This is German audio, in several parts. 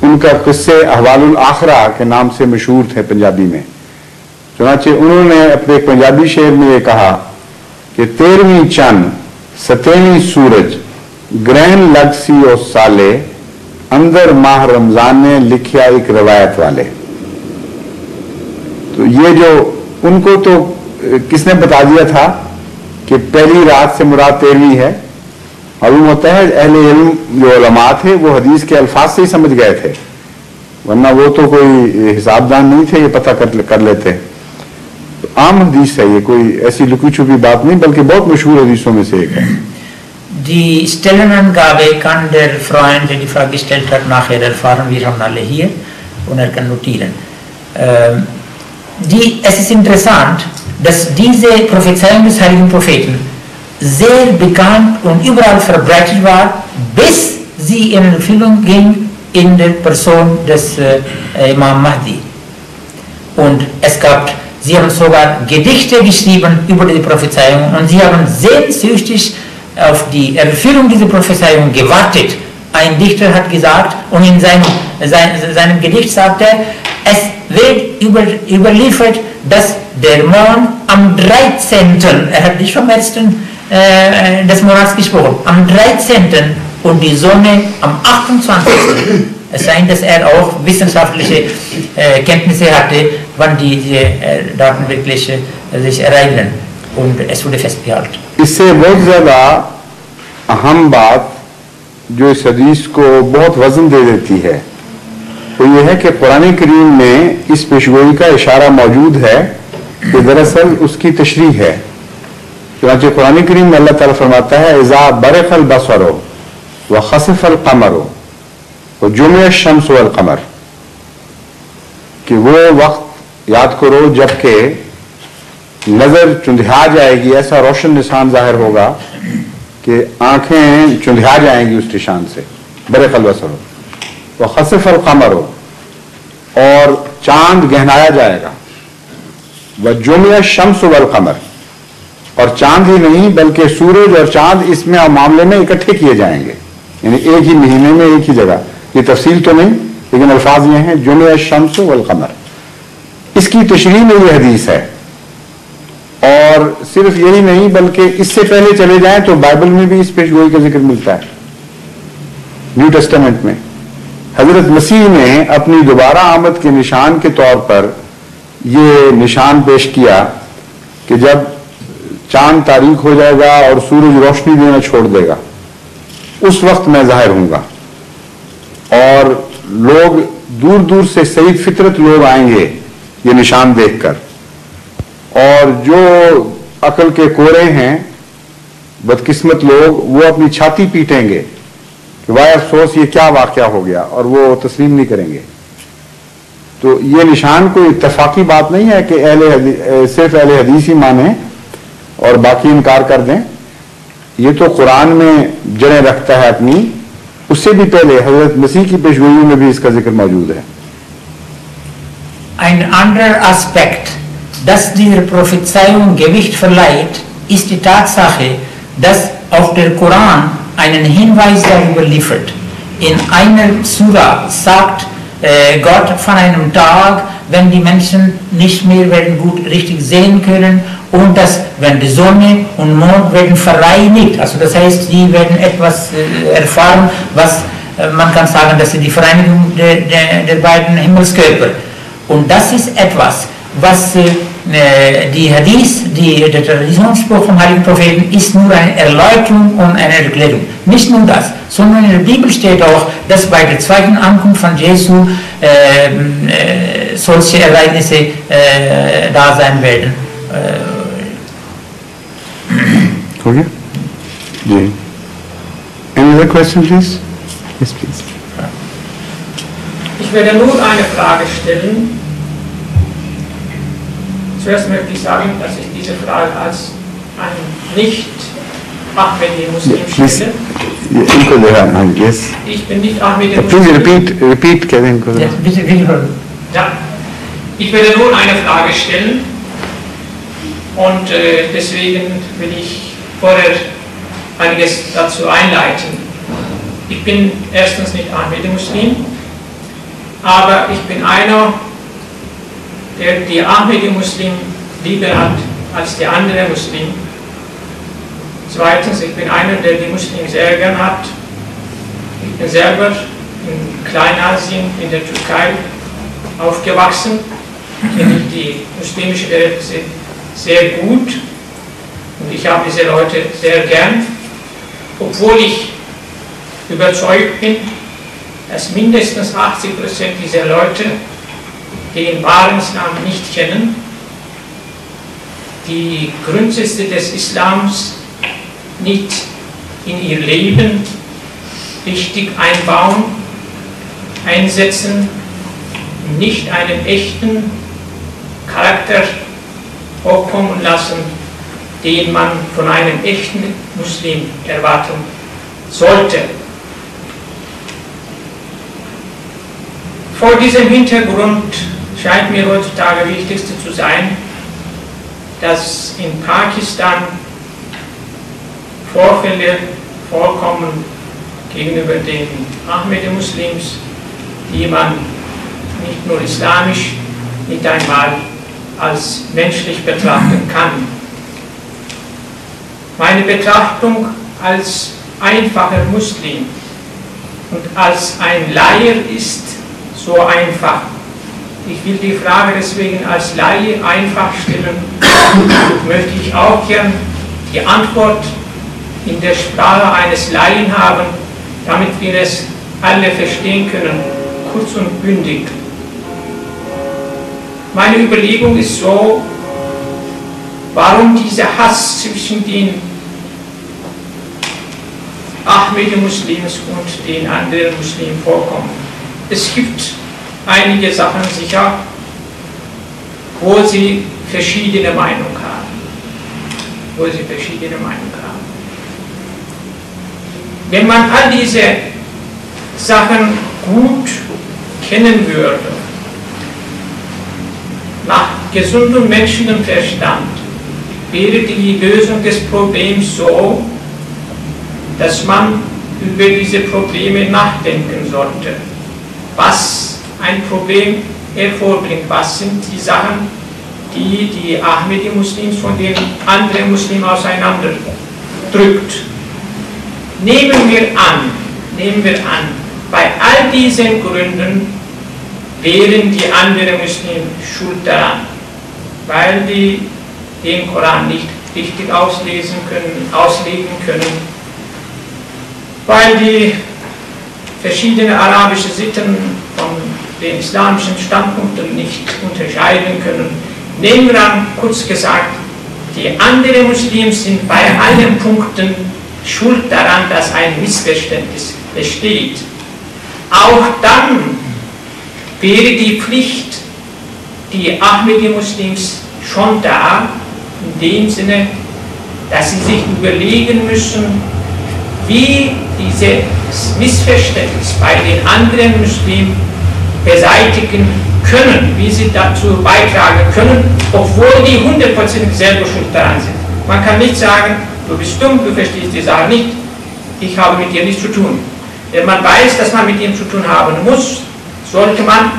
उनका किस्से अहवालुल आखिरा के नाम से मशहूर थे पंजाबी में। चुनांचे उन्होंने अपने एक पंजाबी शेर में ये कहा कि 13वीं चंद 17वीं सूरज ग्रहण लग सी ओ साले, अंदर माह रमजान ने लिखिया एक रवायत वाले। तो ये जो उनको तो किसने बता दिया था कि पहली रात से मुराद 13वीं है। मालूम होता है अहले इल्म जो उलमा थे वो हदीस के अल्फाज से ही समझ गए थे, वरना वो तो कोई हिसाबदान नहीं थे, ये पता कर लेते। तो आम हदीस है ये, कोई ऐसी लुकी छुपी बात नहीं, बल्कि बहुत मशहूर हदीसों में से एक है। Die Stellenangabe kann der Freund, der die Frage gestellt hat, nachher erfahren. Wir haben alle hier und kann notieren. Es ist interessant, dass diese Prophezeiung des heiligen Propheten sehr bekannt und überall verbreitet war, bis sie in Erfüllung ging in der Person des Imam Mahdi. Und sie haben sogar Gedichte geschrieben über die Prophezeiung und sie haben sehnsüchtig auf die Erfüllung dieser Prophezeiung gewartet. Ein Dichter hat gesagt, und in seinem Gedicht sagt er, es wird überliefert, dass der Mond am 13., er hat nicht vom 1. des Monats gesprochen, am 13. und die Sonne am 28. Es sei, dass er auch wissenschaftliche Kenntnisse hatte, wann diese Daten wirklich sich ereignen, und es wurde festgehalten. इससे बहुत ज़्यादा अहम बात जो इस हदीस को बहुत वजन दे देती है वो ये है कि कुरान करीम में इस पेशगोई का इशारा मौजूद है कि दरअसल उसकी तशरीह है। चुनांचे कुरान करीम में अल्लाह ताला फरमाता है इज़ा बरक़ल बसरो व खसफ़ल क़मरो व जुमिअ शम्स वल क़मर, कि वो वक्त याद करो जबकि नजर चुंधिया जाएगी, ऐसा रोशन निशान जाहिर होगा कि आंखें चुंधिया जाएंगी उस निशान से। बरक़ल बसरो व खसफ़ल क़मरो, और चांद गहनाया जाएगा। व जुमिअ शम्स वल क़मर, और चांद ही नहीं बल्कि सूरज और चांद इसमें मामले में इकट्ठे किए जाएंगे, यानी एक ही महीने में एक ही जगह। ये तफसील तो नहीं, लेकिन अल्फाज ये हैं जुमिअ शम्स वल क़मर। इसकी तशरीह में ये हदीस है। और सिर्फ यही नहीं बल्कि इससे पहले चले जाएं तो बाइबल में भी इस पेशगोई का जिक्र मिलता है। न्यू टेस्टामेंट में हजरत मसीह ने अपनी दोबारा आमद के निशान के तौर पर ये निशान पेश किया कि जब चांद तारीक हो जाएगा और सूरज रोशनी देना छोड़ देगा, उस वक्त मैं जाहिर हूंगा और लोग दूर दूर से सईद फितरत लोग आएंगे ये निशान देखकर, और जो अकल के कोरे हैं बदकिस्मत लोग वो अपनी छाती पीटेंगे कि वाह अफसोस ये क्या वाकया हो गया, और वो तस्लीम नहीं करेंगे। तो ये निशान कोई इत्तफाकी बात नहीं है कि सिर्फ अहले हदीस ही माने और बाकी इनकार कर दें। ये तो कुरान में जड़ें रखता है अपनी, उससे भी पहले हजरत मसीह की पेशगोई में भी इसका जिक्र मौजूद है। Ein anderer Aspekt, dass dieser Prophezeiung Gewicht verleiht, ist die Tatsache, dass auch der Koran einen Hinweis darüber liefert. In einer Surah sagt Gott von einem Tag, wenn die Menschen nicht mehr werden gut richtig sehen können, und dass, wenn die Sonne und Mond werden vereinigt, also das heißt, die werden etwas erfahren, was man kann sagen, das ist die Vereinigung der beiden Himmelskörper. Und das ist etwas, was die Hadith, der Traditionsspruch vom Heiligen Propheten ist nur eine Erläuterung und eine Erklärung. Nicht nur das, sondern in der Bibel steht auch, dass bei der zweiten Ankunft von Jesu solche Ereignisse da sein werden. Okay. Yeah. Any other question, please? Yes, please. Ich werde nun eine Frage stellen. Zuerst möchte ich sagen, dass ich diese Frage als ein Nicht-Ahmedi-Muslim stelle. Yes. Ich bin nicht Ahmedi-Muslim. Please repeat, Kevin. Ja. Ich werde nun eine Frage stellen und deswegen will ich vorher einiges dazu einleiten. Ich bin erstens nicht Ahmedi-Muslim aber ich bin einer, der die Ahmadi-Muslim lieber hat als die andere Muslim. Zweitens, ich bin einer, der die Muslimen sehr gern hat. Ich bin selber in Kleinasien, in der Türkei, aufgewachsen. Ich kenne die muslimische Verhältnisse sehr gut und ich habe diese Leute sehr gern, obwohl ich überzeugt bin, dass mindestens 80% dieser Leute den wahren Islam nicht kennen, die Grundsätze des Islams nicht in ihr Leben richtig einbauen, einsetzen, nicht einen echten Charakter hochkommen lassen, den man von einem echten Muslim erwarten sollte. Vor diesem Hintergrund scheint mir heutzutage wichtigste zu sein, dass in Pakistan Vorfälle vorkommen gegenüber den Ahmadi-Muslims, die man nicht nur islamisch, nicht einmal als menschlich betrachten kann. Meine Betrachtung als einfacher Muslim und als ein Laie ist so einfach. Ich will die Frage deswegen als Laie einfach stellen und möchte ich auch gern die Antwort in der Sprache eines Laien haben, damit wir es alle verstehen können, kurz und bündig. Meine Überlegung ist so, warum dieser Hass zwischen den Ahmadi-Muslims und den anderen Muslimen vorkommt. Es gibt einige Sachen sicher, wo sie verschiedene Meinungen haben. Wenn man all diese Sachen gut kennen würde, nach gesundem menschlichem Verstand, wäre die Lösung des Problems so, dass man über diese Probleme nachdenken sollte. Was ein Problem hervorbringt, was sind die Sachen, die die Ahmadi-Muslims von den anderen Muslimen auseinanderdrückt. Nehmen wir an, bei all diesen Gründen wären die anderen Muslimen schuld daran, weil die den Koran nicht richtig auslegen können, weil die verschiedene arabische Sitten von den islamischen Standpunkten nicht unterscheiden können. Nehmen wir an, kurz gesagt, die anderen Muslime sind bei allen Punkten schuld daran, dass ein Missverständnis besteht. Auch dann wäre die Pflicht, die Ahmadi-Muslims schon da, in dem Sinne, dass sie sich überlegen müssen, wie dieses Missverständnis bei den anderen Muslimen beseitigen können, wie sie dazu beitragen können, obwohl die 100% selber schuld daran sind. Man kann nicht sagen, du bist dumm, du verstehst die Sache nicht, ich habe mit dir nichts zu tun. Wenn man weiß, dass man mit ihm zu tun haben muss, sollte man,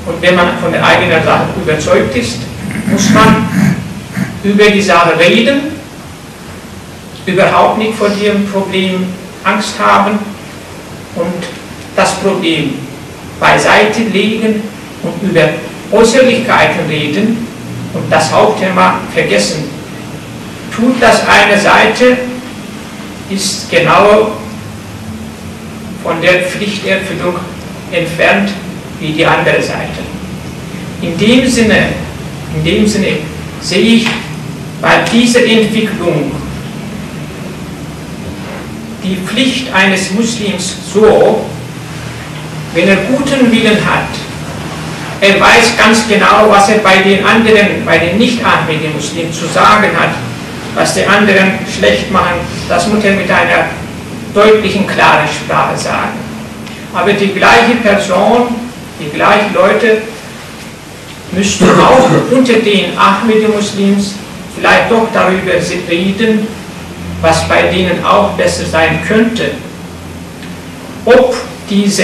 und wenn man von der eigenen Sache überzeugt ist, muss man über die Sache reden, überhaupt nicht vor dem Problem Angst haben und das Problem beiseite legen und über Äußerlichkeiten reden und das Hauptthema vergessen. Tut das eine Seite, ist genau von der Pflichterfüllung entfernt wie die andere Seite. In dem Sinne sehe ich bei dieser Entwicklung die Pflicht eines Muslims so, wenn er guten Willen hat, er weiß ganz genau, was er bei den anderen, bei den Nicht-Ahmadi-Muslimen zu sagen hat, was die anderen schlecht machen, das muss er mit einer deutlichen, klaren Sprache sagen. Aber die gleiche Person, die gleichen Leute müssten auch unter den Ahmadi-Muslims vielleicht doch darüber reden, was bei denen auch besser sein könnte. Ob diese